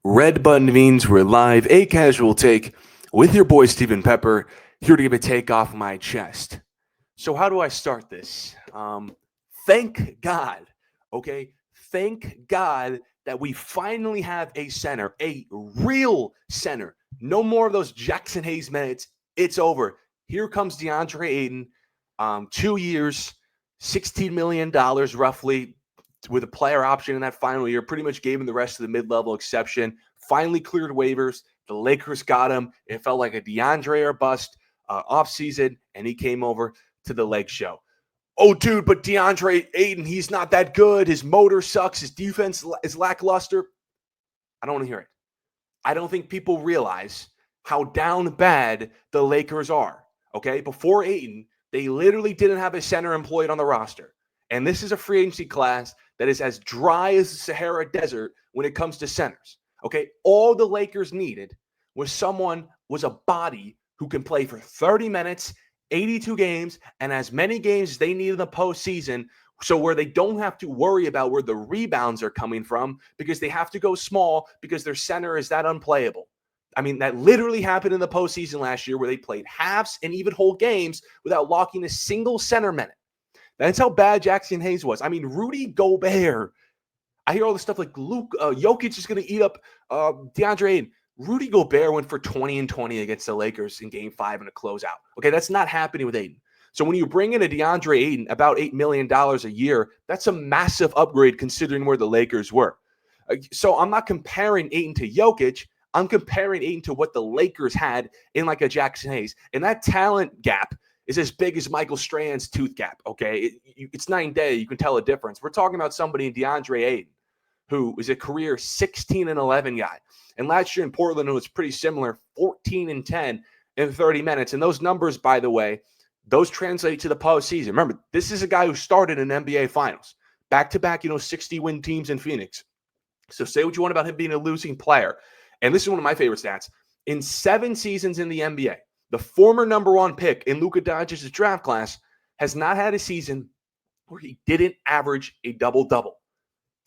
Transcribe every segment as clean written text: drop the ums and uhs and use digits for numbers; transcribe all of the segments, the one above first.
Red button means we're live, a casual take with your boy Stephen Pepper, here to give a take off my chest. So, how do I start this? Thank God, okay? Thank God that we finally have a center, a real center. No more of those Jackson Hayes minutes. It's over. Here comes Deandre Ayton, 2 years, $16 million roughly, with a player option in that final year, pretty much gave him the rest of the mid-level exception. Finally cleared waivers. The Lakers got him. It felt like a DeAndre or bust offseason, and he came over to the Lake Show. Oh, dude, but DeAndre Ayton, he's not that good. His motor sucks. His defense is lackluster. I don't want to hear it. I don't think people realize how down bad the Lakers are. Okay, before Ayton, they literally didn't have a center employed on the roster. And this is a free agency class that is as dry as the Sahara Desert when it comes to centers. Okay, all the Lakers needed was a body who can play for 30 minutes, 82 games, and as many games as they need in the postseason, so where they don't have to worry about where the rebounds are coming from because they have to go small because their center is that unplayable. I mean, that literally happened in the postseason last year where they played halves and even whole games without locking a single center minute. That's how bad Jackson Hayes was. I mean, Rudy Gobert. I hear all this stuff like Jokic is going to eat up DeAndre Ayton. Rudy Gobert went for 20 and 20 against the Lakers in Game 5 in a closeout. Okay, that's not happening with Ayton. So when you bring in a DeAndre Ayton, about $8 million a year, that's a massive upgrade considering where the Lakers were. So I'm not comparing Ayton to Jokic. I'm comparing Ayton to what the Lakers had in like a Jackson Hayes. And that talent gap is as big as Michael Strahan's tooth gap, okay? It's night and day. You can tell a difference. We're talking about somebody in DeAndre Ayton who is a career 16 and 11 guy. And last year in Portland, it was pretty similar, 14 and 10 in 30 minutes. And those numbers, by the way, those translate to the postseason. Remember, this is a guy who started in NBA Finals, back-to-back, 60-win teams in Phoenix. So say what you want about him being a losing player. And this is one of my favorite stats. In 7 seasons in the NBA, the former number 1 pick in Luka Doncic's draft class has not had a season where he didn't average a double-double.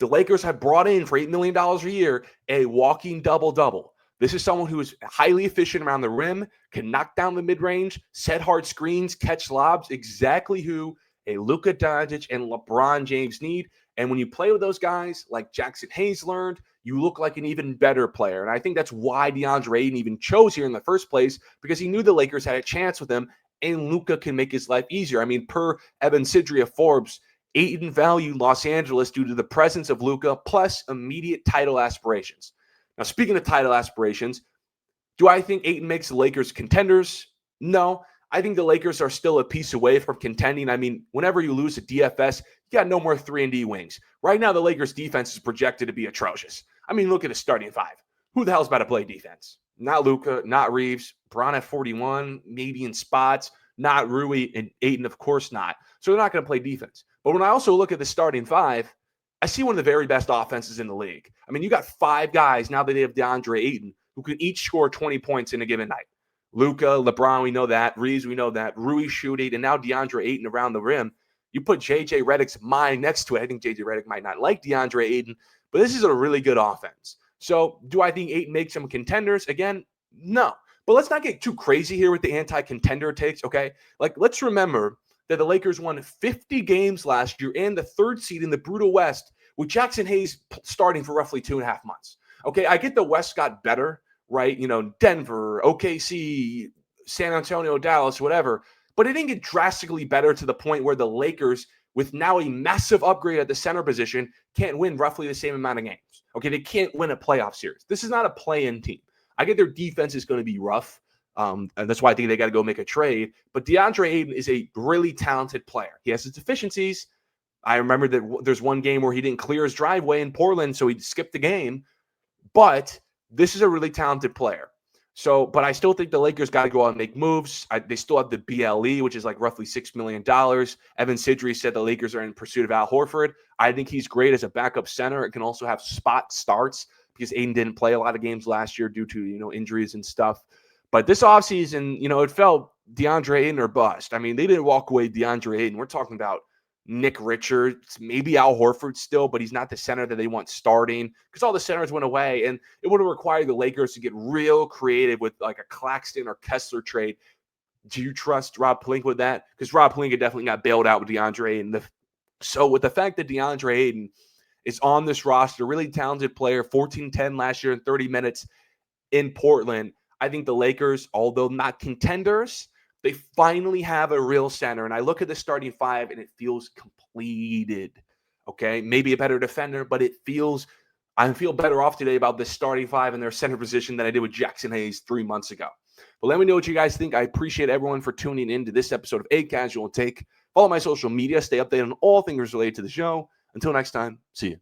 The Lakers have brought in for $8 million a year a walking double-double. This is someone who is highly efficient around the rim, can knock down the mid-range, set hard screens, catch lobs, exactly who a Luka Doncic and LeBron James need. And when you play with those guys like Jackson Hayes learned, you look like an even better player. And I think that's why DeAndre Ayton even chose here in the first place, because he knew the Lakers had a chance with him, and Luka can make his life easier. I mean, per Evan Sidri of Forbes, Ayton valued Los Angeles due to the presence of Luka plus immediate title aspirations. Now, speaking of title aspirations, do I think Ayton makes the Lakers contenders? No. I think the Lakers are still a piece away from contending. I mean, whenever you lose a DFS, you got no more 3-and-D wings. Right now, the Lakers' defense is projected to be atrocious. I mean, look at the starting 5. Who the hell's about to play defense? Not Luka, not Reeves. Bron at 41, maybe in spots. Not Rui and Ayton, of course not. So they're not going to play defense. But when I also look at the starting 5, I see one of the very best offenses in the league. I mean, you got 5 guys now that they have DeAndre Ayton who can each score 20 points in a given night. Luka, LeBron, we know that. Reeves, we know that. Rui shooting, and now DeAndre Ayton around the rim. You put J.J. Redick's mind next to it. I think J.J. Redick might not like DeAndre Ayton, but this is a really good offense. So do I think Ayton makes them contenders? Again, no. But let's not get too crazy here with the anti-contender takes, okay? Like, let's remember that the Lakers won 50 games last year and the 3rd seed in the brutal West with Jackson Hayes starting for roughly 2.5 months. Okay, I get the West got better, right? Denver, OKC, San Antonio, Dallas, whatever. But it didn't get drastically better to the point where the Lakers, with now a massive upgrade at the center position, can't win roughly the same amount of games. Okay, they can't win a playoff series. This is not a play-in team. I get their defense is going to be rough. And that's why I think they got to go make a trade. But DeAndre Ayton is a really talented player. He has his deficiencies. I remember that there's one game where he didn't clear his driveway in Portland, so he skipped the game. But this is a really talented player. So, but I still think the Lakers got to go out and make moves. They still have the BLE, which is like roughly $6 million. Evan Sidri said the Lakers are in pursuit of Al Horford. I think he's great as a backup center. It can also have spot starts because Ayton didn't play a lot of games last year due to, injuries and stuff. But this offseason, it felt DeAndre Ayton or bust. I mean, they didn't walk away DeAndre Ayton. We're talking about Nick Richards, maybe Al Horford still, but he's not the center that they want starting because all the centers went away. And it would have required the Lakers to get real creative with like a Claxton or Kessler trade. Do you trust Rob Pelinka with that? Because Rob Pelinka definitely got bailed out with DeAndre Ayton. So with the fact that DeAndre Ayton is on this roster, really talented player, 14-10 last year in 30 minutes in Portland, I think the Lakers, although not contenders, they finally have a real center. And I look at the starting five and it feels completed. Okay. Maybe a better defender, but I feel better off today about the starting five and their center position than I did with Jackson Hayes 3 months ago. But let me know what you guys think. I appreciate everyone for tuning in to this episode of A Casual Take. Follow my social media. Stay updated on all things related to the show. Until next time, see you.